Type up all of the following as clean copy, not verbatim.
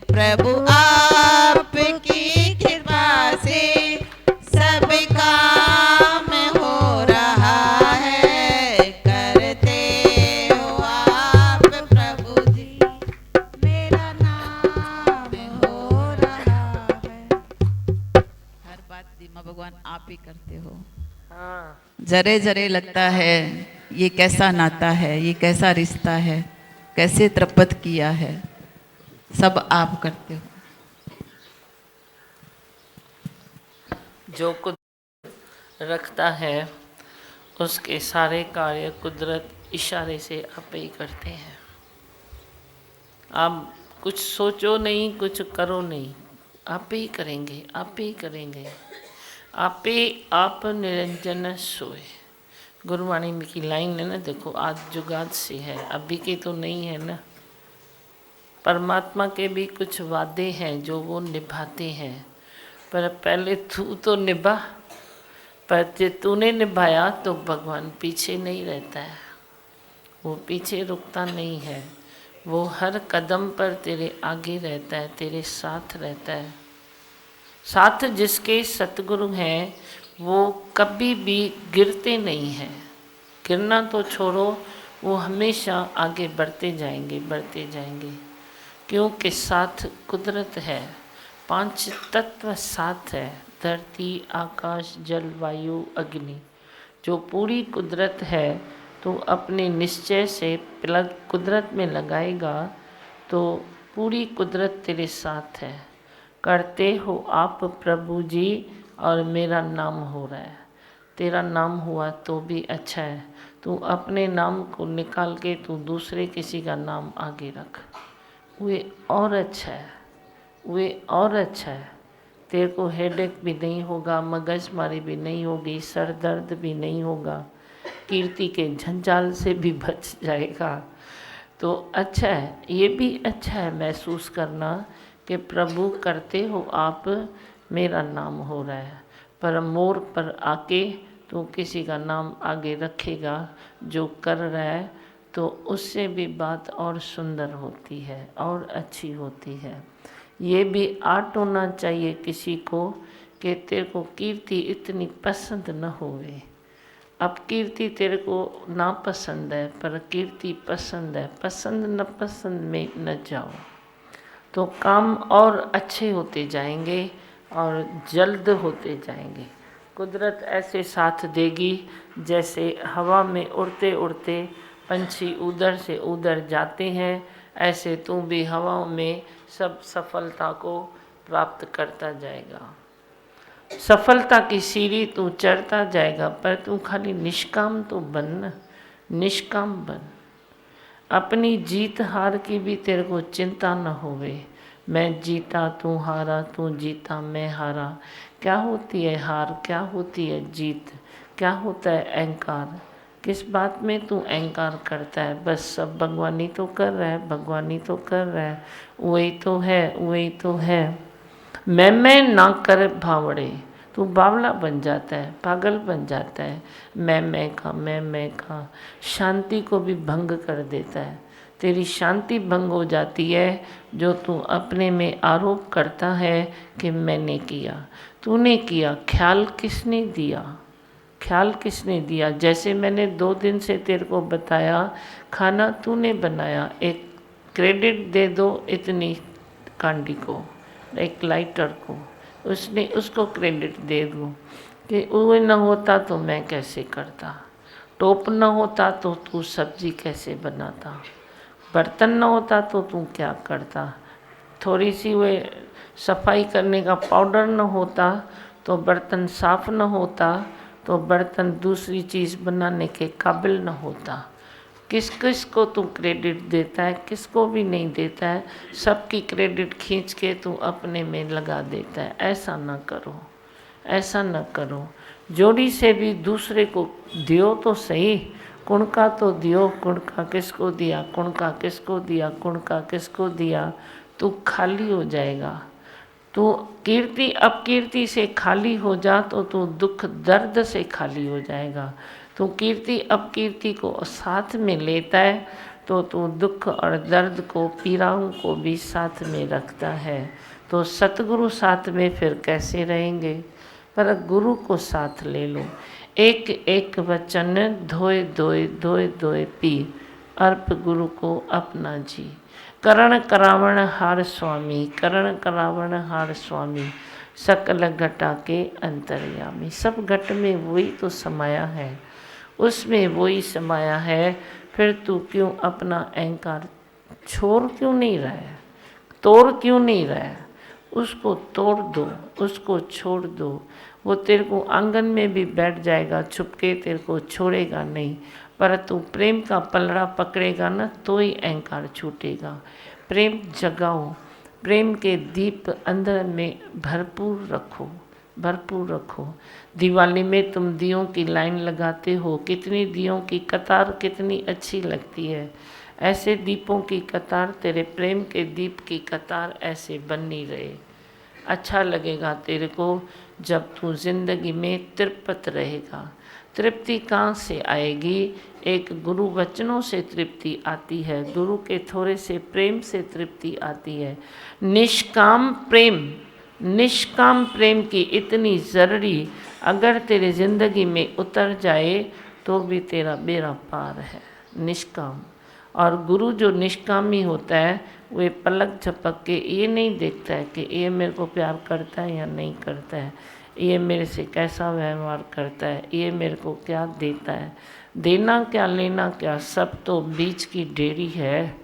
प्रभु आपकी कृपा से सब काम हो रहा है। करते हो आप प्रभु जी, मेरा नाम हो रहा है। हर बात दीमा भगवान आप ही करते हो। हाँ, जरे जरे लगता है ये कैसा नाता है, ये कैसा रिश्ता है, कैसे तृप्त किया है, सब आप करते हो। जो कुदरत रखता है उसके सारे कार्य कुदरत इशारे से आप ही करते हैं। आप कुछ सोचो नहीं, कुछ करो नहीं, आप ही करेंगे, आप ही करेंगे। आप ही आप निरंजन सोए, गुरुवाणी की लाइन है ना। देखो आज जुगाद से है, अभी की तो नहीं है ना। परमात्मा के भी कुछ वादे हैं जो वो निभाते हैं, पर पहले तू तो निभा। पर जो तूने निभाया तो भगवान पीछे नहीं रहता है, वो पीछे रुकता नहीं है, वो हर कदम पर तेरे आगे रहता है, तेरे साथ रहता है। साथ जिसके सतगुरु हैं वो कभी भी गिरते नहीं हैं। गिरना तो छोड़ो, वो हमेशा आगे बढ़ते जाएंगे, बढ़ते जाएंगे, क्योंकि साथ कुदरत है। 5 तत्व साथ है, धरती आकाश जल वायु अग्नि। जो पूरी कुदरत है तो अपने निश्चय से प्लग कुदरत में लगाएगा तो पूरी कुदरत तेरे साथ है। करते हो आप प्रभु जी और मेरा नाम हो रहा है। तेरा नाम हुआ तो भी अच्छा है, तू अपने नाम को निकाल के तू दूसरे किसी का नाम आगे रख, वे और अच्छा है, वे और अच्छा है। तेरे को हेडेक भी नहीं होगा, मगजमारी भी नहीं होगी, सर दर्द भी नहीं होगा, कीर्ति के झंझाल से भी बच जाएगा। तो अच्छा है, ये भी अच्छा है महसूस करना कि प्रभु करते हो आप, मेरा नाम हो रहा है। पर मोड़ पर आके तो किसी का नाम आगे रखेगा जो कर रहा है, तो उससे भी बात और सुंदर होती है और अच्छी होती है। ये भी आर्ट होना चाहिए किसी को कि तेरे को कीर्ति इतनी पसंद न होवे। अब कीर्ति तेरे को ना पसंद है, पर कीर्ति पसंद है, पसंद न पसंद में न जाओ, तो काम और अच्छे होते जाएंगे और जल्द होते जाएंगे। कुदरत ऐसे साथ देगी जैसे हवा में उड़ते उड़ते पंछी उधर से उधर जाते हैं, ऐसे तू भी हवाओं में सब सफलता को प्राप्त करता जाएगा। सफलता की सीढ़ी तू चढ़ता जाएगा, पर तू खाली निष्काम तो बन, निष्काम बन। अपनी जीत हार की भी तेरे को चिंता न होवे। मैं जीता तू हारा, तू जीता मैं हारा। क्या होती है हार, क्या होती है जीत, क्या होता है अहंकार? किस बात में तू अहंकार करता है? बस सब भगवानी तो कर रहा है, भगवानी तो कर रहा है, वही तो है, वही तो है। मैं ना कर भावड़े, तू बावला बन जाता है, पागल बन जाता है। मैं का शांति को भी भंग कर देता है। तेरी शांति भंग हो जाती है जो तू अपने में आरोप करता है कि मैंने किया। तूने किया, ख्याल किसने दिया? ख्याल किसने दिया? जैसे मैंने 2 दिन से तेरे को बताया, खाना तूने बनाया, एक क्रेडिट दे दो इतनी कांडी को, एक लाइटर को, उसने उसको क्रेडिट दे दूँ कि वो न होता तो मैं कैसे करता, टोप न होता तो तू सब्जी कैसे बनाता, बर्तन न होता तो तू क्या करता, थोड़ी सी वे सफाई करने का पाउडर न होता तो बर्तन साफ न होता, तो बर्तन दूसरी चीज़ बनाने के काबिल न होता। किस किस को तू क्रेडिट देता है? किसको भी नहीं देता है, सबकी क्रेडिट खींच के तू अपने में लगा देता है। ऐसा न करो, ऐसा न करो। जोड़ी से भी दूसरे को दियो तो सही, कुण का तो दियो, कुण का किसको दिया, कुण का किसको दिया, कुण का किसको दिया, तू खाली हो जाएगा। तो कीर्ति अपकीर्ति से खाली हो जा तो तू दुख दर्द से खाली हो जाएगा। तो कीर्ति अपकीर्ति को साथ में लेता है तो तू दुख और दर्द को, पीड़ाओं को भी साथ में रखता है। तो सतगुरु साथ में फिर कैसे रहेंगे? पर गुरु को साथ ले लो। एक एक वचन धोए धोए धोए धोए पी, अर्प गुरु को अपना जी। करण करावण हार स्वामी, करण करावण हार स्वामी, सकल घटा के अंतर्यामी। सब घट में वही तो समाया है, उसमें वही समाया है। फिर तू क्यों अपना अहंकार छोड़ क्यों नहीं रहा है, तोड़ क्यों नहीं रहा है? उसको तोड़ दो, उसको छोड़ दो। वो तेरे को आंगन में भी बैठ जाएगा छुपके, तेरे को छोड़ेगा नहीं। पर तू प्रेम का पलड़ा पकड़ेगा ना, तो ही अहंकार छूटेगा। प्रेम जगाओ, प्रेम के दीप अंदर में भरपूर रखो, भरपूर रखो। दिवाली में तुम दियों की लाइन लगाते हो, कितनी दियों की कतार कितनी अच्छी लगती है। ऐसे दीपों की कतार, तेरे प्रेम के दीप की कतार ऐसे बननी रहे। अच्छा लगेगा तेरे को जब तू जिंदगी में तृप्त रहेगा। तृप्ति कहाँ से आएगी? एक गुरु वचनों से तृप्ति आती है, गुरु के थोड़े से प्रेम से तृप्ति आती है। निष्काम प्रेम, निष्काम प्रेम की इतनी ज़रूरी अगर तेरी ज़िंदगी में उतर जाए तो भी तेरा बेड़ा पार है। निष्काम। और गुरु जो निष्कामी होता है वे पलक झपक के ये नहीं देखता है कि ये मेरे को प्यार करता है या नहीं करता है, ये मेरे से कैसा व्यवहार करता है, ये मेरे को क्या देता है। देना क्या लेना क्या, सब तो बीच की डेरी है,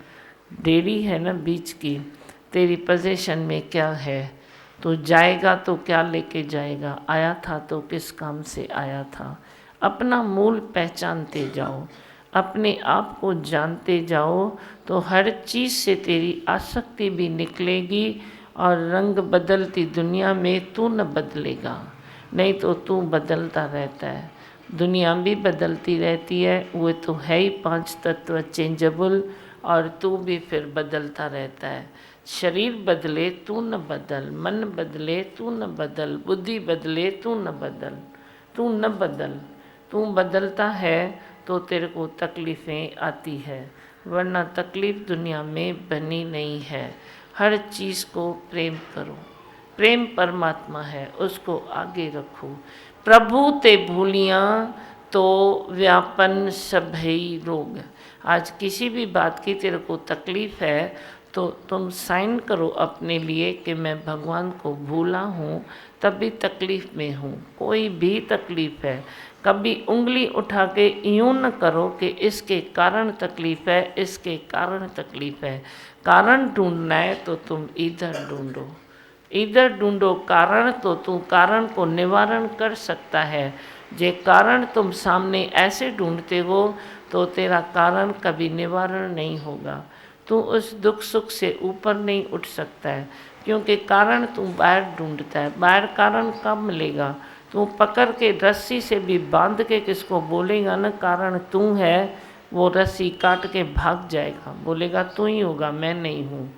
डेरी है ना बीच की। तेरी पोजीशन में क्या है? तो जाएगा तो क्या लेके जाएगा? आया था तो किस काम से आया था? अपना मूल पहचानते जाओ, अपने आप को जानते जाओ, तो हर चीज़ से तेरी आसक्ति भी निकलेगी। और रंग बदलती दुनिया में तू न बदलेगा, नहीं तो तू बदलता रहता है। दुनिया भी बदलती रहती है, वो तो है ही 5 तत्व चेंजेबल, और तू भी फिर बदलता रहता है। शरीर बदले तू न बदल, मन बदले तू न बदल, बुद्धि बदले तू न बदल, तू न बदल। तू बदलता है तो तेरे को तकलीफ़ें आती है, वरना तकलीफ़ दुनिया में बनी नहीं है। हर चीज़ को प्रेम करो, प्रेम परमात्मा है, उसको आगे रखो। प्रभु ते भूलियाँ तो व्यापन सभई रोग। आज किसी भी बात की तेरे को तकलीफ़ है तो तुम साइन करो अपने लिए कि मैं भगवान को भूला हूँ, तभी तकलीफ़ में हूँ। कोई भी तकलीफ़ है, कभी उंगली उठा के यूँ न करो कि इसके कारण तकलीफ़ है, इसके कारण तकलीफ़ है। कारण ढूंढना है तो तुम इधर ढूंढो, इधर ढूंढो कारण, तो तू कारण को निवारण कर सकता है। जे कारण तुम सामने ऐसे ढूंढते हो तो तेरा कारण कभी निवारण नहीं होगा। तू उस दुख सुख से ऊपर नहीं उठ सकता है, क्योंकि कारण तू बाहर ढूंढता है। बाहर कारण कब मिलेगा? तू पकड़ के रस्सी से भी बांध के किसको बोलेगा ना कारण तू है, वो रस्सी काट के भाग जाएगा, बोलेगा तू ही होगा, मैं नहीं हूँ।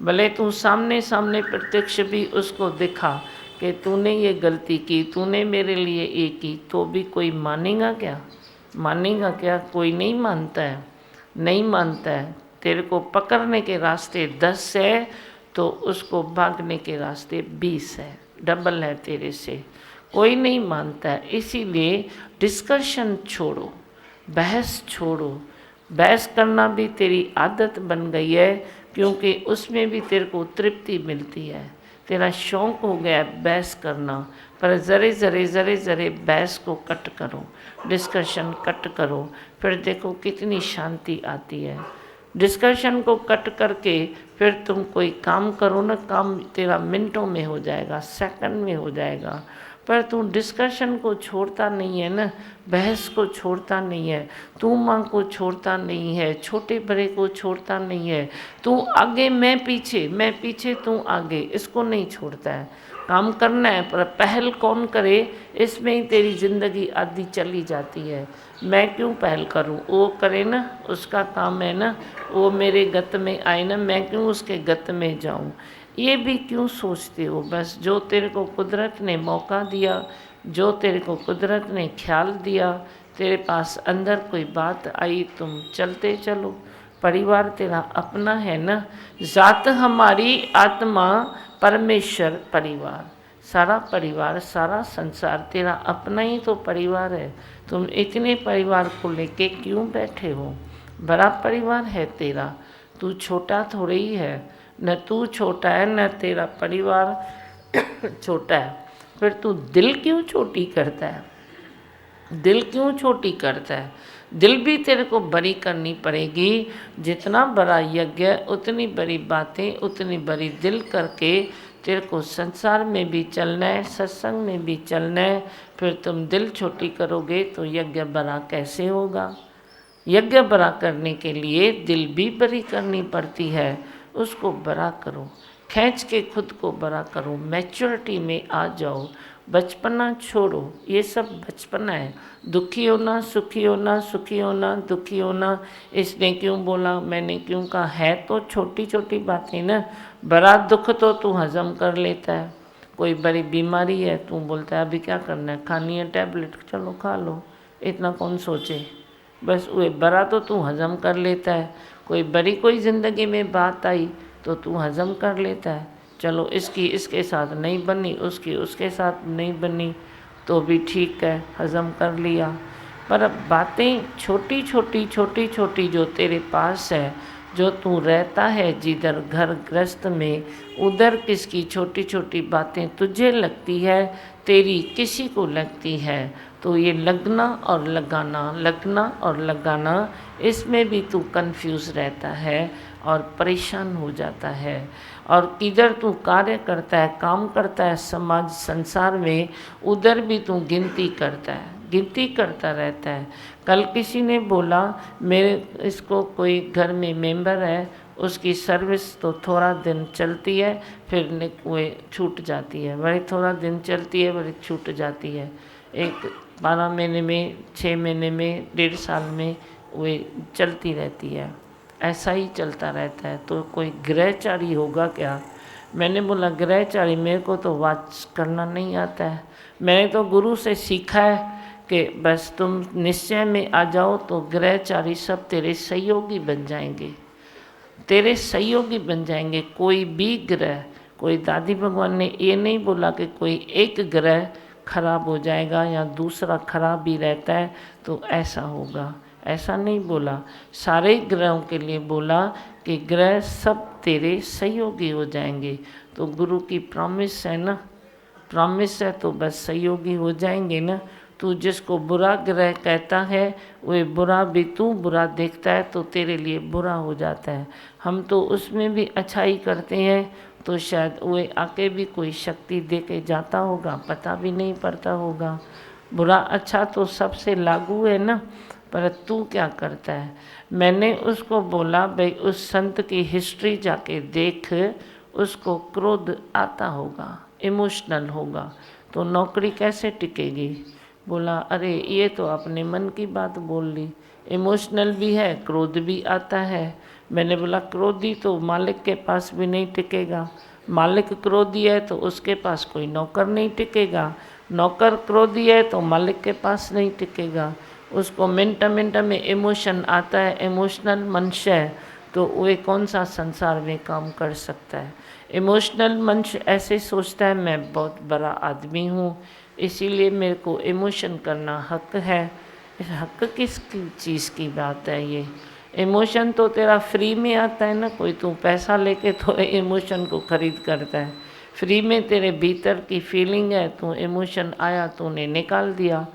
भले तू सामने सामने प्रत्यक्ष भी उसको दिखा कि तूने ये गलती की, तूने मेरे लिए ये की, तो भी कोई मानेगा क्या? मानेगा क्या? कोई नहीं मानता है, नहीं मानता है। तेरे को पकड़ने के रास्ते 10 है तो उसको भागने के रास्ते 20 है, डबल है तेरे से। कोई नहीं मानता है। इसीलिए डिस्कशन छोड़ो, बहस छोड़ो। बहस करना भी तेरी आदत बन गई है, क्योंकि उसमें भी तेरे को तृप्ति मिलती है। तेरा शौक़ हो गया है बहस करना। पर ज़रे ज़रे ज़रे ज़रे बहस को कट करो, डिस्कशन कट करो, फिर देखो कितनी शांति आती है। डिस्कशन को कट करके फिर तुम कोई काम करो ना, काम तेरा मिनटों में हो जाएगा, सेकंड में हो जाएगा। पर तू डिस्कशन को छोड़ता नहीं है ना, बहस को छोड़ता नहीं है, तू माँ को छोड़ता नहीं है, छोटे बड़े को छोड़ता नहीं है। तू आगे मैं पीछे तू आगे, इसको नहीं छोड़ता है। काम करना है पर पहल कौन करे, इसमें ही तेरी ज़िंदगी आधी चली जाती है। मैं क्यों पहल करूं? वो करे ना, उसका काम है ना, वो मेरे गत में आए ना, मैं क्यों उसके गत में जाऊं? ये भी क्यों सोचते हो? बस जो तेरे को कुदरत ने मौका दिया, जो तेरे को कुदरत ने ख्याल दिया, तेरे पास अंदर कोई बात आई, तुम चलते चलो। परिवार तेरा अपना है ना। जात हमारी आत्मा परमेश्वर परिवार, सारा परिवार सारा संसार तेरा अपना ही तो परिवार है। तुम इतने परिवार को लेके क्यों बैठे हो? बड़ा परिवार है तेरा, तू छोटा थोड़ी ही है। न तू छोटा है न तेरा परिवार छोटा है। फिर तू दिल क्यों छोटी करता है? दिल क्यों छोटी करता है? दिल भी तेरे को बड़ी करनी पड़ेगी। जितना बड़ा यज्ञ उतनी बड़ी बातें, उतनी बड़ी दिल करके तेरे को संसार में भी चलना है, सत्संग में भी चलना है। फिर तुम दिल छोटी करोगे तो यज्ञ बड़ा कैसे होगा? यज्ञ बड़ा करने के लिए दिल भी बड़ी करनी पड़ती है। उसको बड़ा करो, खींच के खुद को बड़ा करो, मैच्योरिटी में आ जाओ, बचपना छोड़ो। ये सब बचपना है। दुखी होना, सुखी होना, सुखी होना, दुखी होना, इसने क्यों बोला, मैंने क्यों कहा, है तो छोटी छोटी बातें ना। बड़ा दुख तो तू हजम कर लेता है। कोई बड़ी बीमारी है, तू बोलता है अभी क्या करना है, खानी है टैबलेट, चलो खा लो, इतना कौन सोचे। बस वो बड़ा तो तू हजम कर लेता है। कोई बड़ी कोई ज़िंदगी में बात आई तो तू हजम कर लेता है। चलो इसकी इसके साथ नहीं बनी, उसकी उसके साथ नहीं बनी तो भी ठीक है, हजम कर लिया। पर अब बातें छोटी छोटी छोटी छोटी जो तेरे पास है, जो तू रहता है जिधर घर गृहस्थ में, उधर किसकी छोटी छोटी बातें तुझे लगती है, तेरी किसी को लगती है। तो ये लगना और लगाना, लगना और लगाना, इसमें भी तू कंफ्यूज रहता है और परेशान हो जाता है। और किधर तू कार्य करता है, काम करता है समाज संसार में, उधर भी तू गिनती करता है, गिनती करता रहता है। कल किसी ने बोला मेरे इसको कोई घर में मेंबर है, उसकी सर्विस तो थोड़ा दिन चलती है फिर वो छूट जाती है, बड़ी थोड़ा दिन चलती है बड़ी छूट जाती है। एक 12 महीने में, 6 महीने में, 1.5 साल में वो चलती रहती है। ऐसा ही चलता रहता है। तो कोई ग्रहचारी होगा क्या? मैंने बोला ग्रहचारी, मेरे को तो वाच करना नहीं आता है। मैंने तो गुरु से सीखा है कि बस तुम निश्चय में आ जाओ तो ग्रहचारी सब तेरे सहयोगी बन जाएंगे, तेरे सहयोगी बन जाएंगे। कोई भी ग्रह, कोई दादी भगवान ने ये नहीं बोला कि कोई एक ग्रह खराब हो जाएगा या दूसरा खराब भी रहता है तो ऐसा होगा, ऐसा नहीं बोला। सारे ग्रहों के लिए बोला कि ग्रह सब तेरे सहयोगी हो जाएंगे। तो गुरु की प्रॉमिस है ना, प्रॉमिस है तो बस सहयोगी हो जाएंगे ना। तू जिसको बुरा ग्रह कहता है वह बुरा भी तू बुरा देखता है तो तेरे लिए बुरा हो जाता है। हम तो उसमें भी अच्छाई करते हैं तो शायद वो आके भी कोई शक्ति दे के जाता होगा, पता भी नहीं पड़ता होगा। बुरा अच्छा तो सबसे लागू है ना, पर तू क्या करता है? मैंने उसको बोला भाई उस संत की हिस्ट्री जाके देख, उसको क्रोध आता होगा, इमोशनल होगा, तो नौकरी कैसे टिकेगी? बोला अरे ये तो अपने मन की बात बोल ली, इमोशनल भी है, क्रोध भी आता है। मैंने बोला क्रोधी तो मालिक के पास भी नहीं टिकेगा, मालिक क्रोधी है तो उसके पास कोई नौकर नहीं टिकेगा, नौकर क्रोधी है तो मालिक के पास नहीं टिकेगा। उसको मिनट मिनट में इमोशन आता है, इमोशनल मनुष्य है तो वे कौन सा संसार में काम कर सकता है? इमोशनल मनुष्य ऐसे सोचता है मैं बहुत बड़ा आदमी हूँ, इसीलिए मेरे को इमोशन करना हक है। इस हक किस चीज़ की बात है? ये इमोशन तो तेरा फ्री में आता है ना, कोई तू पैसा लेके तो इमोशन को खरीद करता है। फ्री में तेरे भीतर की फीलिंग है, तू इमोशन आया तूने निकाल दिया।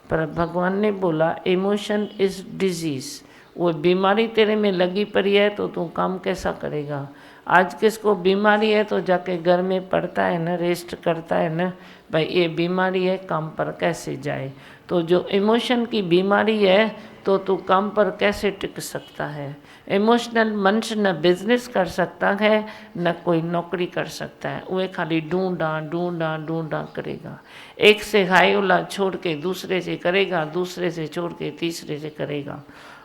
पर भगवान ने बोला इमोशन इज़ डिजीज़, वो बीमारी तेरे में लगी पड़ी है तो तू काम कैसा करेगा? आज किसको बीमारी है तो जाके घर में पड़ता है ना, रेस्ट करता है ना, भाई ये बीमारी है काम पर कैसे जाए। तो जो इमोशन की बीमारी है तो तू काम पर कैसे टिक सकता है? इमोशनल मनुष्य न बिजनेस कर सकता है न कोई नौकरी कर सकता है, वह खाली ढूंढा ढूंढा ढूंढा करेगा। एक से हाईला छोड़ के दूसरे से करेगा, दूसरे से छोड़ के तीसरे से करेगा,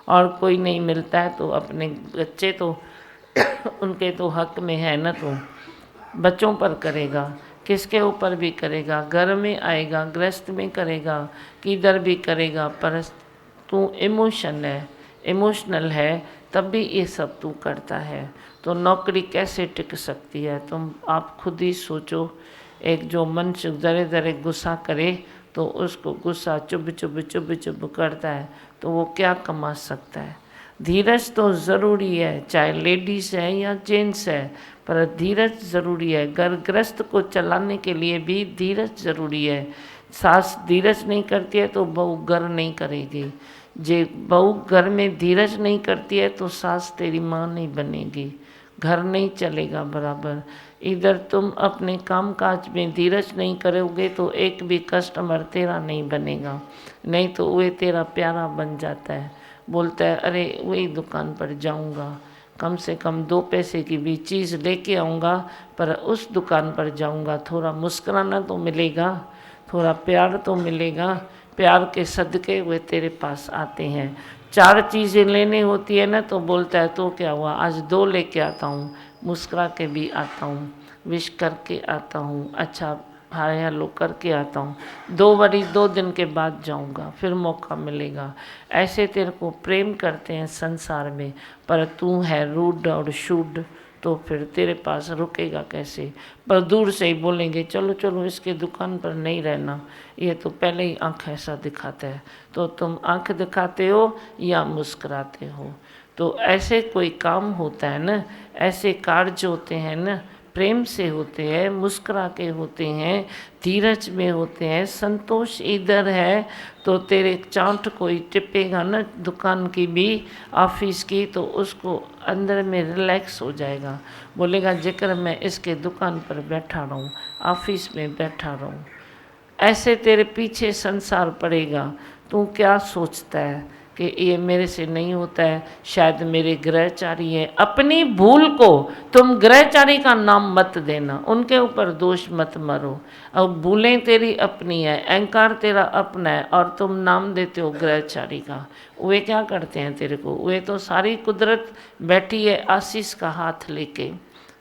और कोई नहीं मिलता है तो अपने बच्चे तो उनके तो हक में है ना, तो बच्चों पर करेगा, किसके ऊपर भी करेगा, घर में आएगा, गृहस्थ में करेगा, किधर भी करेगा। पर तू इमोशनल है तब भी ये सब तू करता है, तो नौकरी कैसे टिक सकती है? तुम आप खुद ही सोचो। एक जो मन से ज़रे ज़रे गुस्सा करे तो उसको गुस्सा चुभ चुभ चुभ चुभ करता है, तो वो क्या कमा सकता है? धीरज तो ज़रूरी है, चाहे लेडीज़ है या जेंट्स है, पर धीरज ज़रूरी है। घर गृहस्थ को चलाने के लिए भी धीरज ज़रूरी है। सास धीरज नहीं करती है तो बहू घर नहीं करेगी। जे बहू घर में धीरज नहीं करती है तो सास तेरी माँ नहीं बनेगी, घर नहीं चलेगा बराबर। इधर तुम अपने काम काज में धीरज नहीं करोगे तो एक भी कस्टमर तेरा नहीं बनेगा, नहीं तो वह तेरा प्यारा बन जाता है। बोलता है अरे वही दुकान पर जाऊंगा, कम से कम 2 पैसे की भी चीज़ लेके आऊँगा, पर उस दुकान पर जाऊंगा, थोड़ा मुस्कुराना तो मिलेगा, थोड़ा प्यार तो मिलेगा। प्यार के सदके वे तेरे पास आते हैं। 4 चीज़ें लेने होती है ना तो बोलता है तो क्या हुआ, आज 2 लेके आता हूँ, मुस्कुरा के भी आता हूँ, विश करके आता हूँ, अच्छा हाय हेलो करके आता हूँ, 2 बारी 2 दिन के बाद जाऊँगा, फिर मौका मिलेगा। ऐसे तेरे को प्रेम करते हैं संसार में, पर तू है रूड और शूड, तो फिर तेरे पास रुकेगा कैसे? पर दूर से ही बोलेंगे चलो चलो इसके दुकान पर नहीं रहना, ये तो पहले ही आँख ऐसा दिखाता है। तो तुम आँख दिखाते हो या मुस्कुराते हो? तो ऐसे कोई काम होता है ना, ऐसे कार्य होते हैं ना, प्रेम से होते हैं, मुस्कुरा के होते हैं, धीरज में होते हैं। संतोष इधर है तो तेरे चांट कोई टिपेगा ना दुकान की भी, ऑफिस की, तो उसको अंदर में रिलैक्स हो जाएगा, बोलेगा जेकर मैं इसके दुकान पर बैठा रहूँ, ऑफिस में बैठा रहूँ। ऐसे तेरे पीछे संसार पड़ेगा। तू क्या सोचता है कि ये मेरे से नहीं होता है, शायद मेरे ग्रहचारी है। अपनी भूल को तुम ग्रहचारी का नाम मत देना, उनके ऊपर दोष मत मारो। अब भूलें तेरी अपनी है, अहंकार तेरा अपना है, और तुम नाम देते हो ग्रहचारी का। वे क्या करते हैं तेरे को? वे तो सारी कुदरत बैठी है आशीष का हाथ लेके।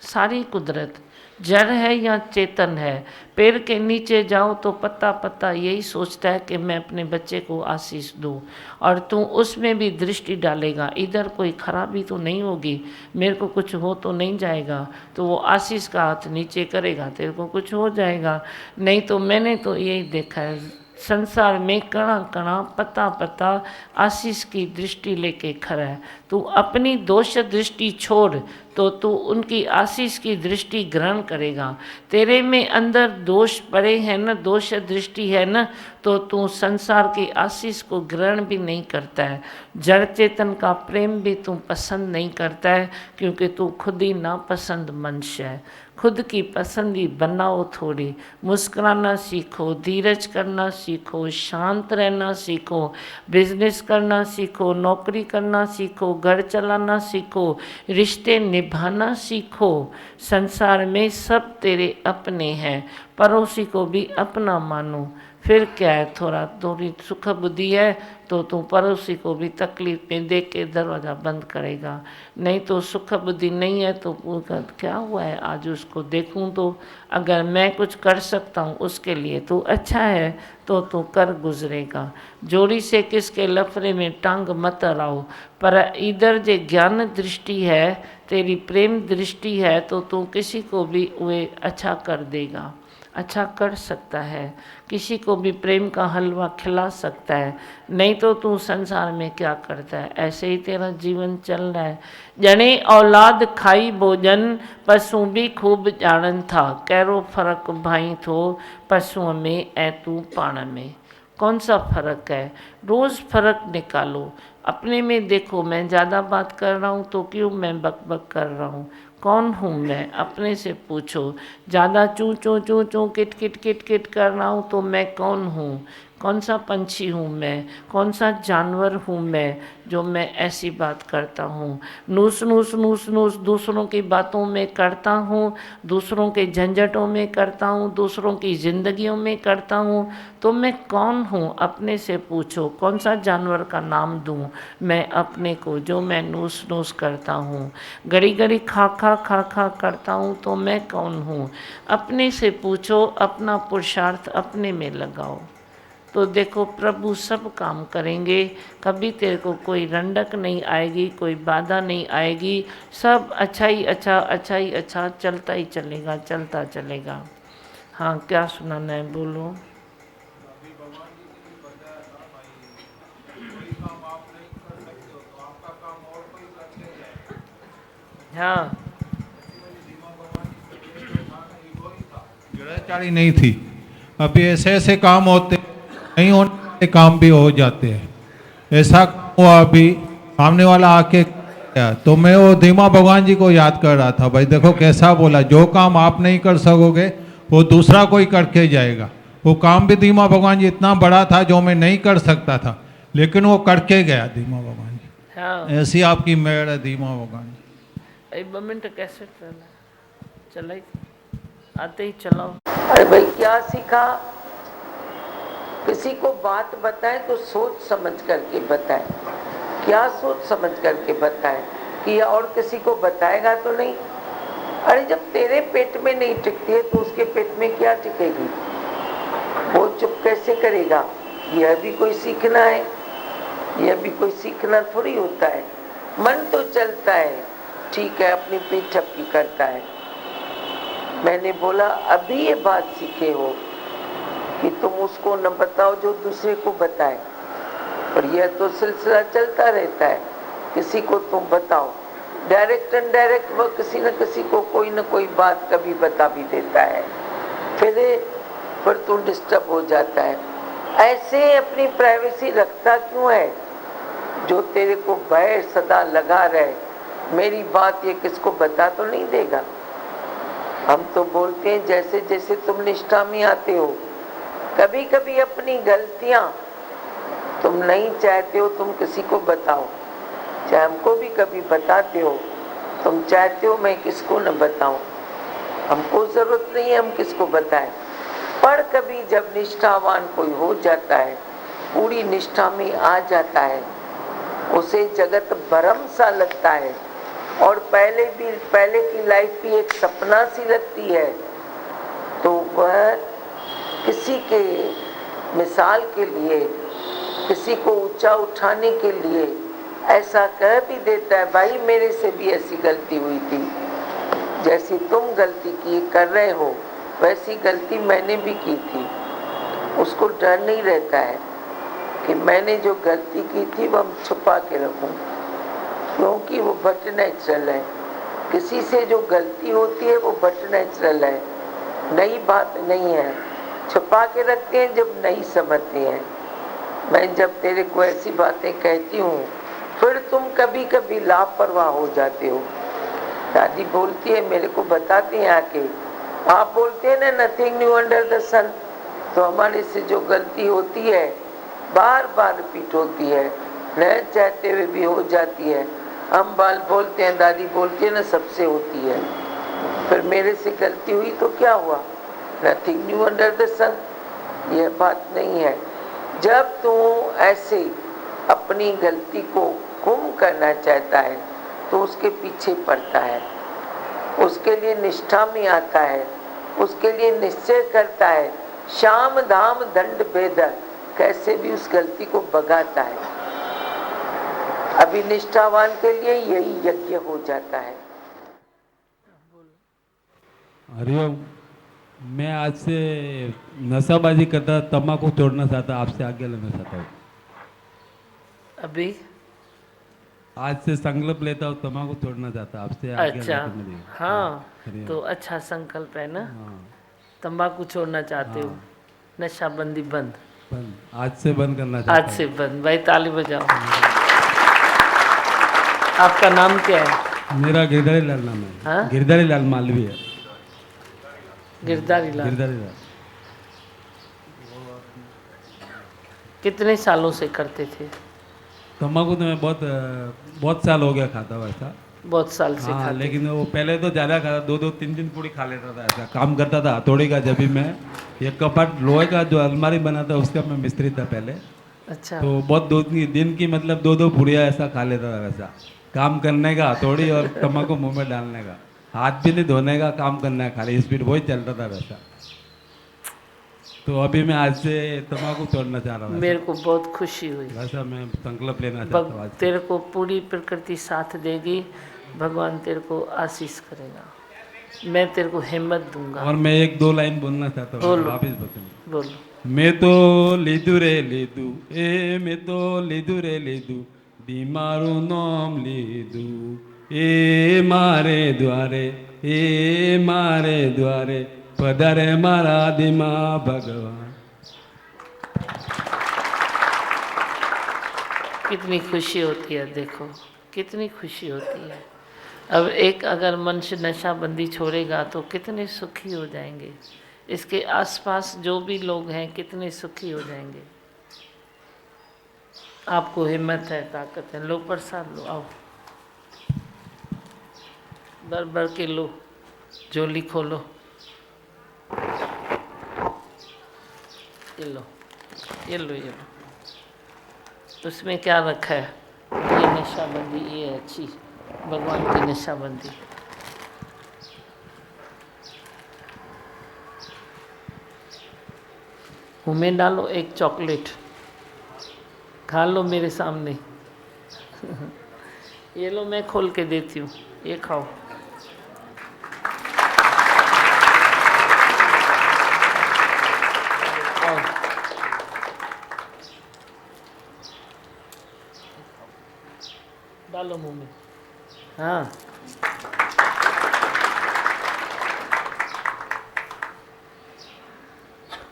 सारी कुदरत जड़ है या चेतन है। पेड़ के नीचे जाओ तो पत्ता पत्ता यही सोचता है कि मैं अपने बच्चे को आशीष दूँ, और तू उसमें भी दृष्टि डालेगा, इधर कोई खराबी तो नहीं होगी, मेरे को कुछ हो तो नहीं जाएगा, तो वो आशीष का हाथ नीचे करेगा, तेरे को कुछ हो जाएगा। नहीं तो मैंने तो यही देखा है संसार में कणा कणा पता पता आशीष की दृष्टि लेके खड़ा है। तू अपनी दोष दृष्टि छोड़ तो तू उनकी आशीष की दृष्टि ग्रहण करेगा। तेरे में अंदर दोष पड़े हैं ना, दोष दृष्टि है ना, तो तू संसार की आशीष को ग्रहण भी नहीं करता है। जड़ चेतन का प्रेम भी तू पसंद नहीं करता है, क्योंकि तू खुद ही नापसंद मनुष्य है। खुद की पसंदी बनाओ थोड़ी, मुस्कुराना सीखो, धीरज करना सीखो, शांत रहना सीखो, बिजनेस करना सीखो, नौकरी करना सीखो, घर चलाना सीखो, रिश्ते निभाना सीखो। संसार में सब तेरे अपने हैं, पड़ोसी को भी अपना मानो। फिर क्या है, थोड़ी सुख बुद्धि है तो तू पड़ोसी को भी तकलीफ में देख के दरवाज़ा बंद करेगा। नहीं तो सुख बुद्धि नहीं है तो क्या हुआ है, आज उसको देखूं तो अगर मैं कुछ कर सकता हूँ उसके लिए तो अच्छा है, तो तू कर गुजरेगा। जोड़ी से किसके लफड़े में टांग मत अड़ाओ। पर इधर जो ज्ञान दृष्टि है, तेरी प्रेम दृष्टि है, तो तू किसी को भी वे अच्छा कर देगा, अच्छा कर सकता है, किसी को भी प्रेम का हलवा खिला सकता है। नहीं तो तू संसार में क्या करता है, ऐसे ही तेरा जीवन चल रहा है। जने औलाद खाई भोजन, पशु भी खूब जानन था, कैरो फर्क भाई थो, पशुओं में ऐ तू पाण में। कौन सा फर्क है? रोज़ फर्क निकालो, अपने में देखो। मैं ज़्यादा बात कर रहा हूँ तो क्यों मैं बक बक कर रहा हूँ? कौन हूँ मैं? अपने से पूछो। ज़्यादा चूँ चूँ चूँ चूँ किट किट किट किट कर रहा हूँ तो मैं कौन हूँ? कौन सा पंछी हूँ मैं? कौन सा जानवर हूँ मैं जो मैं ऐसी बात करता हूँ? नूस नूस नूस नूस दूसरों की बातों में करता हूँ, दूसरों के झंझटों में करता हूँ, दूसरों की ज़िंदगियों में करता हूँ, तो मैं कौन हूँ? अपने से पूछो। कौन सा जानवर का नाम दूँ मैं अपने को जो मैं नूस नूस करता हूँ? घड़ी घड़ी खा खा करता हूँ तो मैं कौन हूँ? अपने से पूछो, अपना पुरुषार्थ अपने में लगाओ। तो देखो प्रभु सब काम करेंगे, कभी तेरे को कोई रंडक नहीं आएगी, कोई बाधा नहीं आएगी, सब अच्छा ही अच्छा, अच्छा ही अच्छा चलता ही चलेगा, चलता चलेगा। हाँ, क्या सुनाना है, बोलो। हाँ, गृहचारी नहीं थी। अभी ऐसे ऐसे काम होते, नहीं होने वाले काम भी हो जाते हैं। ऐसा काम हुआ अभी, सामने वाला आके गया तो मैं वो धीमा भगवान जी को याद कर रहा था। भाई देखो कैसा बोला, जो काम आप नहीं कर सकोगे वो दूसरा कोई करके जाएगा। वो काम भी धीमा भगवान जी इतना बड़ा था जो मैं नहीं कर सकता था, लेकिन वो करके गया धीमा भगवान जी। हाँ। ऐसी आपकी मेहर है धीमा भगवान जी। एक मिनट कैसे चला आते ही चलाओ। अरे भाई क्या सीखा? किसी को बात बताए तो सोच समझ करके बताए। क्या सोच समझ करके बताए कि और किसी को बताएगा तो नहीं? अरे जब तेरे पेट में नहीं टिकती है तो उसके पेट में क्या टिकेगी? वो चुप कैसे करेगा? यह भी कोई सीखना है, यह भी कोई सीखना थोड़ी होता है। मन तो चलता है, ठीक है, अपनी पीठ ठपकी करता है। मैंने बोला अभी ये बात सीखे हो कि तुम उसको न बताओ जो दूसरे को बताए, पर यह तो सिलसिला चलता रहता है। किसी को तुम बताओ, डायरेक्ट इनडायरेक्ट वह किसी न किसी को कोई न कोई बात कभी बता भी देता है, फिर तू डिस्टर्ब हो जाता है। ऐसे अपनी प्राइवेसी रखता क्यों है? जो तेरे को भय सदा लगा रहे, मेरी बात ये किसको बता तो नहीं देगा। हम तो बोलते हैं जैसे जैसे तुम निष्ठा में आते हो, कभी कभी अपनी गलतियां तुम नहीं चाहते हो तुम किसी को बताओ, चाहे हमको भी कभी बताते हो, तुम चाहते हो मैं किसको न बताऊं, हमको जरूरत नहीं है हम किसको बताएं। पर कभी जब निष्ठावान कोई हो जाता है, पूरी निष्ठा में आ जाता है, उसे जगत भरम सा लगता है और पहले की लाइफ भी एक सपना सी लगती है, तो वह किसी के मिसाल के लिए, किसी को ऊंचा उठाने के लिए ऐसा कह भी देता है, भाई मेरे से भी ऐसी गलती हुई थी, जैसी तुम गलती की कर रहे हो वैसी गलती मैंने भी की थी। उसको डर नहीं रहता है कि मैंने जो गलती की थी वह छुपा के रखूं, क्योंकि वो बट नेचुरल है। किसी से जो गलती होती है वो बट नेचुरल है, नई बात नहीं है। छुपा के रखते हैं जब नहीं समझते हैं। मैं जब तेरे को ऐसी बातें कहती हूँ फिर तुम कभी कभी लापरवाह हो जाते हो। दादी बोलती है, मेरे को बताती है आके, आप बोलते हैं ना नथिंग न्यू अंडर द सन, तो हमारे से जो गलती होती है बार बार रिपीट होती है, न चाहते हुए भी हो जाती है। हम बाल बोलते हैं, दादी बोलती है ना सबसे होती है, फिर मेरे से गलती हुई तो क्या हुआ? नथिंग न्यू अंडर द सन, यह बात नहीं है। जब तू ऐसे अपनी गलती को गुम करना चाहता है तो उसके पीछे पड़ता है, उसके लिए निष्ठा में आता है, उसके लिए निश्चय करता है, शाम धाम दंड भेद, कैसे भी उस गलती को भगाता है। अभी निष्ठावान के लिए यही यज्ञ हो जाता है। हरिओम, मैं आज से नशाबाजी करता, तम्बाकू छोड़ना चाहता, आपसे आज्ञा लेना चाहता हूँ। अभी आज से संकल्प लेता हूँ, तम्बाकू छोड़ना चाहता, आपसे आज्ञा अच्छा, लेकर मेरी। हाँ, हरिओम। तो अच्छा संकल्प है ना। हाँ, तंबाकू छोड़ना चाहते हो, हाँ। नशाबंदी बंद, बंद, आज से बंद करना चाहता आज से बंद। भाई ताली बजाओ। आपका नाम क्या है? हूँ। मेरा गिरधारी लाल नाम है। हाँ? गिरधारी लाल मालवी है। गिरधारी लाल। गिरधारी लाल। कितने सालों से करते थे? तम्बाकू तो मैं बहुत साल हो गया खाता हुआ ऐसा। बहुत साल से हाँ, खाते लेकिन वो पहले तो ज़्यादा खाता, 2-3 पूड़ी खा लेता था। ऐसा काम करता था हथौड़ी का। जब भी मैं ये कपट लोहे का जो अलमारी बना था उसका मैं मिस्त्री था पहले, अच्छा, तो बहुत 2 दिन की मतलब 2-2 पुड़िया ऐसा खा लेता था। वैसा काम करने का, हथौड़ी और तम्बाकू मुंह में डालने का, हाथ भी नहीं धोने का, काम करना है खाली, स्पीड वही चलता था वैसा। तो अभी मैं आज से तम्बाकू तोड़ना चाह रहा हूँ। मेरे को बहुत खुशी हुई। वैसा मैं संकल्प लेना चाहता हूँ आज से। तेरे को पूरी प्रकृति साथ देगी, भगवान तेरे को आशीष करेगा, मैं तेरे को हिम्मत दूंगा। और मैं एक दो लाइन बोलना चाहता हूँ, बोलो। वापिस बताऊँ। बोलो। मैं तो लीधु रे लीधु, मैं तो लीधु रे लीधु, बीमारू नाम लीधु, मारे द्वारे पधारे मारा दिमा भगवान। कितनी खुशी होती है, देखो कितनी खुशी होती है। अब एक अगर मनुष्य नशाबंदी छोड़ेगा तो कितने सुखी हो जाएंगे, इसके आसपास जो भी लोग हैं कितने सुखी हो जाएंगे। आपको हिम्मत है, ताकत है, लो प्रसाद लो, आओ भर भर के लो, झोली खोलो, ये लो, ये लो, ये लो। उसमें क्या रखा है? ये नशाबंदी, ये है अच्छी भगवान की नशाबंदी। मुँह में डालो, एक चॉकलेट खा लो मेरे सामने। ये लो, मैं खोल के देती हूँ, ये खाओ। डालो मुंह में। हाँ,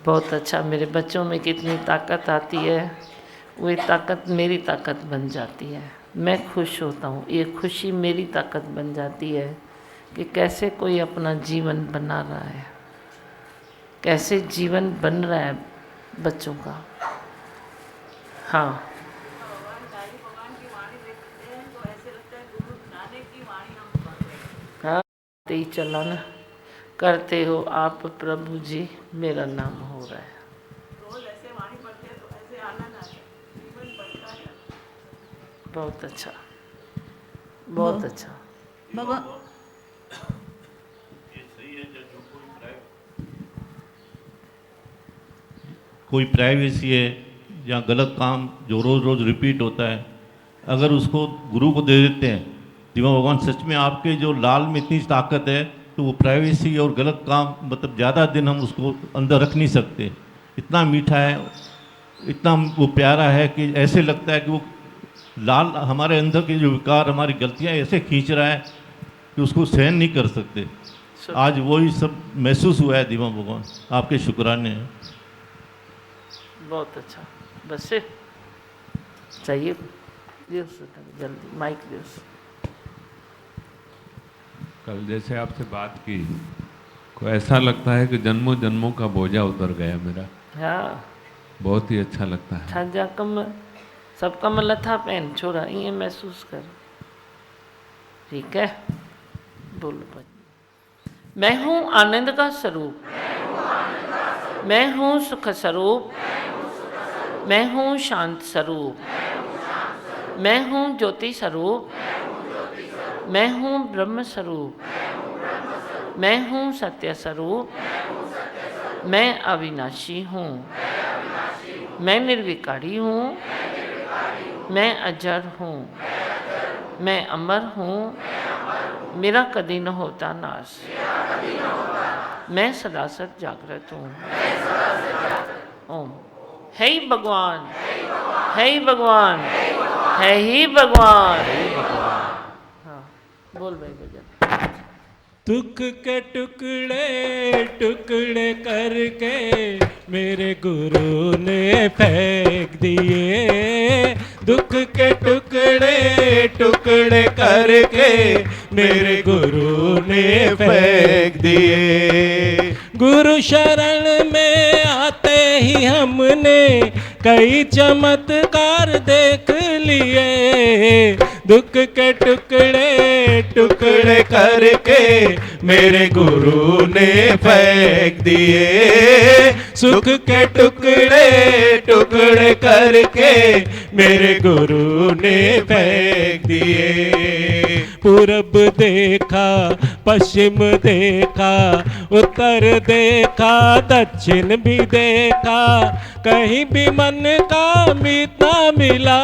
बहुत अच्छा। मेरे बच्चों में कितनी ताकत आती है, वही ताकत मेरी ताकत बन जाती है। मैं खुश होता हूँ, ये खुशी मेरी ताकत बन जाती है कि कैसे कोई अपना जीवन बना रहा है, कैसे जीवन बन रहा है बच्चों का। हाँ, हाँ, ही चला ना, करते हो आप प्रभु जी, मेरा नाम हो रहा है। बहुत अच्छा, बहुत अच्छा। भगवान कोई प्राइवेसी है या गलत काम जो रोज़ रोज़ रिपीट होता है, अगर उसको गुरु को दे देते हैं, दिवा भगवान सच में आपके जो लाल में इतनी ताकत है, तो वो प्राइवेसी और गलत काम मतलब ज़्यादा दिन हम उसको अंदर रख नहीं सकते। इतना मीठा है, इतना वो प्यारा है कि ऐसे लगता है कि वो लाल हमारे अंदर के जो विकार, हमारी गलतियाँ ऐसे खींच रहा है कि उसको सहन नहीं कर सकते। आज वही सब महसूस हुआ है दिवा भगवान, आपके शुक्राने हैं। बहुत अच्छा। बस से चाहिए, दियो जल्दी माइक दियो। कल जैसे आपसे बात की, को ऐसा लगता है कि जन्मों जन्मों का बोझा उतर गया मेरा। हाँ, बहुत ही अच्छा लगता है। छाजा कम सब कम लथा पहन छोड़ा, ये महसूस कर। ठीक है, बोलो भाई। मैं हूँ आनंद का स्वरूप, मैं हूँ सुख स्वरूप, मैं हूँ शांत स्वरूप, मैं हूँ ज्योति स्वरूप, मैं हूँ ब्रह्म स्वरूप, मैं हूँ सत्य स्वरूप, मैं अविनाशी हूँ, मैं निर्विकारी हूँ, मैं अजर हूँ, मैं अमर हूँ, मेरा कभी न होता नाश, मैं सदा सद जागृत हूँ। ओम। है ही भगवान, है ही भगवान, है ही भगवान। हाँ, बोल भाई भजन। दुख के टुकड़े टुकड़े करके मेरे गुरु ने फेंक दिए, दुख के टुकड़े टुकड़े करके मेरे गुरु ने फेंक दिए। गुरु शरण में आते ही हमने कई चमत्कार देख लिए, दुख के टुकड़े टुकड़े करके मेरे गुरु ने फेंक दिए, सुख के टुकड़े टुकड़े करके मेरे गुरु ने फेंक दिए। पूरब देखा, पश्चिम देखा, उत्तर देखा, दक्षिण भी देखा, कहीं भी मन का मीत ना मिला।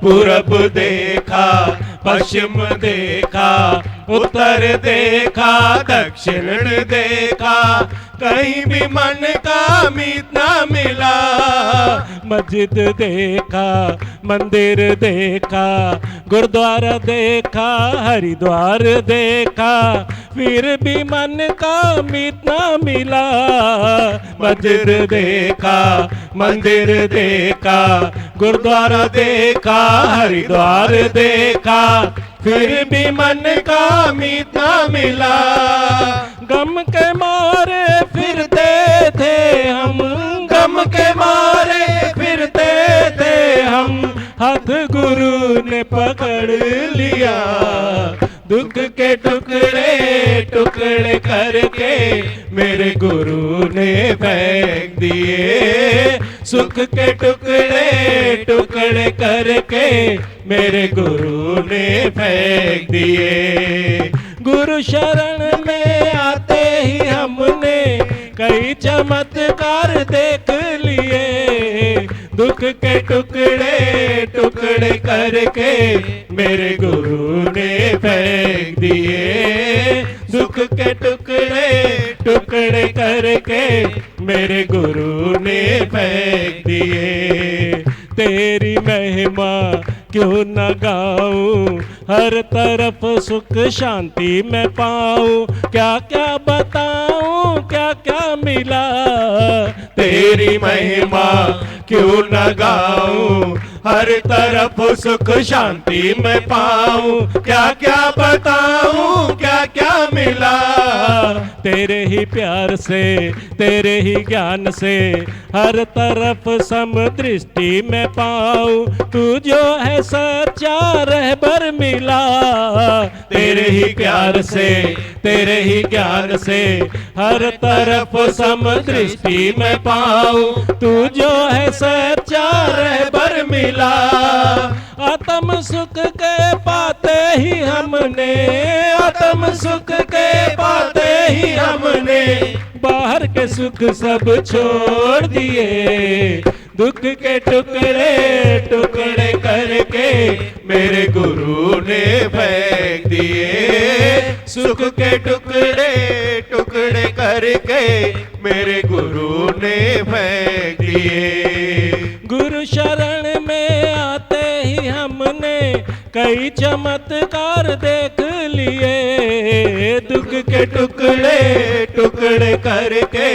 पूरब देखा, पश्चिम देखा, उत्तर देखा, दक्षिण देखा, कहीं भी मन का मीत ना मिला। मस्जिद देखा, मंदिर देखा, गुरुद्वारा देखा, हरिद्वार देखा, फिर भी मन का मीत ना मिला। मस्जिद देखा, मंदिर देखा, गुरुद्वारा देखा, हरिद्वार देखा, फिर भी मन का मीत ना मिला। गम के मारे फिरते थे हम, गम के मारे फिरते थे हम, हाथ गुरु ने पकड़ लिया। दुख के टुकड़े टुकड़े करके मेरे गुरु ने फेंक दिए। सुख के टुकड़े टुकड़े करके मेरे गुरु ने फेंक दिए। गुरु शरण में आते ही हमने कई चमत्कार देख लिए। दुख के टुकड़े टुकड़े करके मेरे गुरु ने फेंक दिए। दुख के टुकड़े टुकड़े करके मेरे गुरु ने फेंक दिए। तेरी महिमा क्यों न गाऊं, हर तरफ सुख शांति मैं पाऊं। क्या क्या बताऊं, क्या क्या मिला। तेरी महिमा क्यों न गाऊं, हर तरफ सुख शांति मैं पाऊं। क्या क्या बताऊं, क्या क्या मिला। तेरे ही प्यार से, तेरे ही ज्ञान से हर तरफ समदृष्टि मैं पाऊं। तू जो है सच्चा रहबर मिला। तेरे ही प्यार से, तेरे ही ज्ञान से हर तरफ समदृष्टि मैं पाऊं। तू जो है सच्चा रहबर मिला। आत्म सुख के पाते ही हमने, आत्म सुख के पाते ही हमने बाहर के सुख सब छोड़ दिए। दुख के टुकड़े टुकड़े करके मेरे गुरु ने फेंक दिए। सुख के टुकड़े टुकड़े करके मेरे गुरु ने फेंक दिए। गुरु शरण में आते ही हमने कई चमत्कार देख लिए। दुख के टुकड़े टुकड़े करके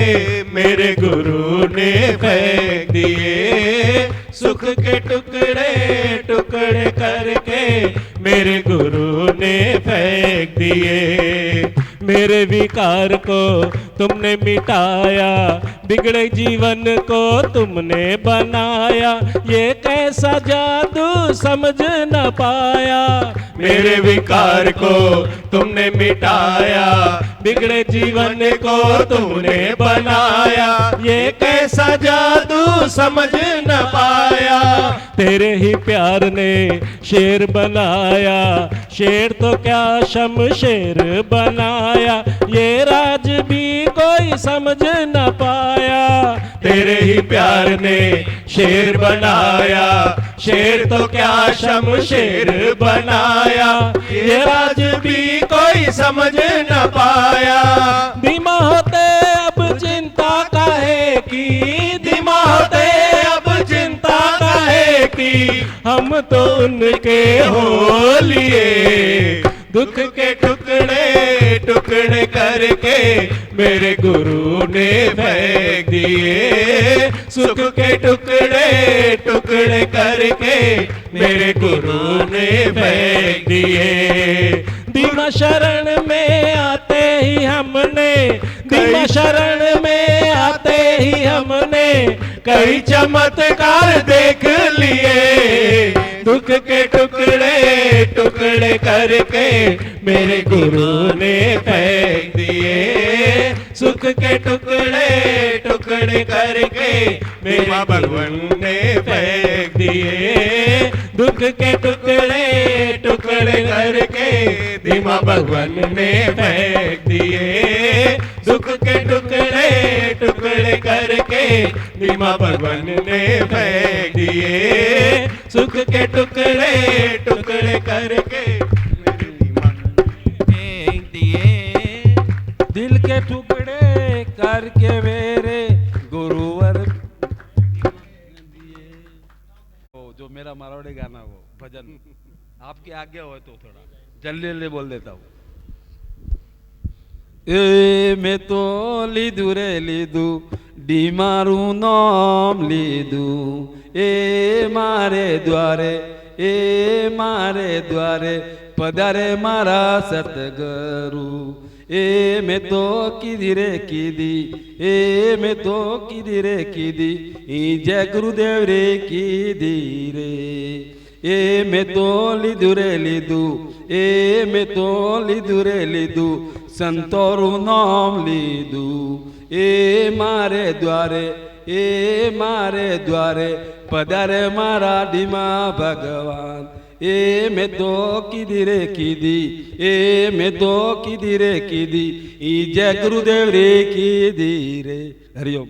मेरे गुरु ने फेंक दिए। सुख के टुकड़े टुकड़े करके मेरे गुरु ने फेंक दिए। मेरे विकार को तुमने मिटाया, बिगड़े जीवन को तुमने बनाया। ये कैसा जादू समझ न पाया। मेरे विकार को तुमने मिटाया, बिगड़े जीवन को तुमने बनाया। ये कैसा जादू समझ न पाया। तेरे ही प्यार ने शेर बनाया, शेर तो क्या शमशेर बनाया। ये राज भी कोई समझ न पाया। तेरे ही प्यार ने शेर बनाया, शेर तो क्या शमशेर बनाया। ये राज भी कोई समझ न पाया। धीमा होते अब चिंता काहे की, धीमा होते अब चिंता काहे की। हम तो उनके हो लिए। दुख के टुकड़े टुकड़े करके मेरे गुरु ने फेंक दिए। सुख के टुकड़े टुकड़े करके मेरे गुरु ने फेंक दिए। धीमा शरण में आते ही हमने, धीमा शरण में आते ही हमने कई चमत्कार देख लिए। दुख के टुकड़े टुकड़े करके मेरे गुरु ने फेंक दिए। सुख के टुकड़े टुकड़े करके मेरे भगवान ने फेंक दिए। दुख के टुकड़े टुकड़े करके धीमा भगवान ने फेंक दिए। दुख के टुकड़े टुकड़े करके धीमा भगवान ने फेंक दिए। सुख के टुकड़े टुकड़े करके फेंक दिए। दिल के टुकड़े करके मेरे गुरुवर जो मेरा मारवाड़ी गाना वो भजन आपकी आज्ञा हो तो थोड़ा जल्दी जल्दी बोल देता हूँ। ए मैं तो लीधु रे लीधु डी मारू नाम लीधु ए मारे द्वारे पधारे मारा सतगुरु। ए मैं तो कीधी रे कीधी ए मैं तो कीधी रे कीधी जय गुरुदेव रे कीधी रे। ए मैं तो लीधु रे लीधु ए मैं तो लीधु रे लीधु संतोरु नाम लीधु। ए मारे द्वारे पधारे मारा धीमा भगवान। ए मैं तो कीधी रे कीधी ए मैं तो कीधी रे कीधी जय गुरुदेव रे कीधी रे। हरिओम।